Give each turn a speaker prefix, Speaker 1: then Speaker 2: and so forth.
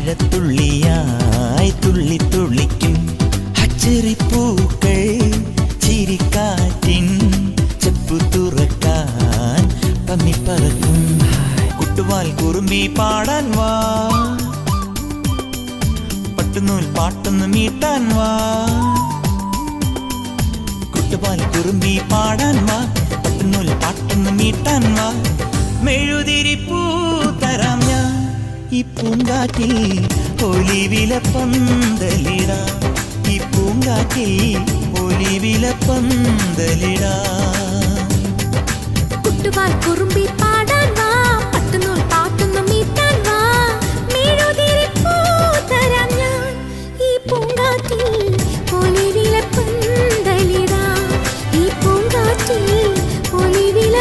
Speaker 1: മഴത്തുള്ളിയായി തുള്ളി തുള്ളിക്കും അച്ചറിപ്പൂക്കൾ ചിരിക്കാറ്റിൻ ചെപ്പു തുറക്കാൻ പമ്മിപ്പറക്കും. കുട്ടുവാൽ കുറുമ്പി പാടാൻ വാ, പട്ടുനൂൽ പാട്ടൊന്ന് മീട്ടാൻ വാ. കുട്ടുവാൽ കുറുമ്പി പാടാൻ വാ, പട്ടുനൂൽ പാട്ടൊന്ന് മീട്ടാൻ വാ. മെഴുതിരിപ്പൂ തരാം ഞാൻ ഈ പൂങ്കാറ്റിൽ, ഒലിവില പന്തലിടാം. ഈ പൂങ്കാറ്റിൽ ഒലിവില പന്തലിടാം.
Speaker 2: കുട്ടുവാൽ കുറുമ്പി പാടാൻ വാ, പട്ടുനൂൽ പാട്ടൊന്ന് മീട്ടാൻ വാ. മെഴുതിരിപ്പൂ തരാം ഞാൻ ഈ പൂങ്കാറ്റിൽ, ഒലിവില പന്തലിടാം. ഈ പൂങ്കാറ്റിൽ ഒലിവില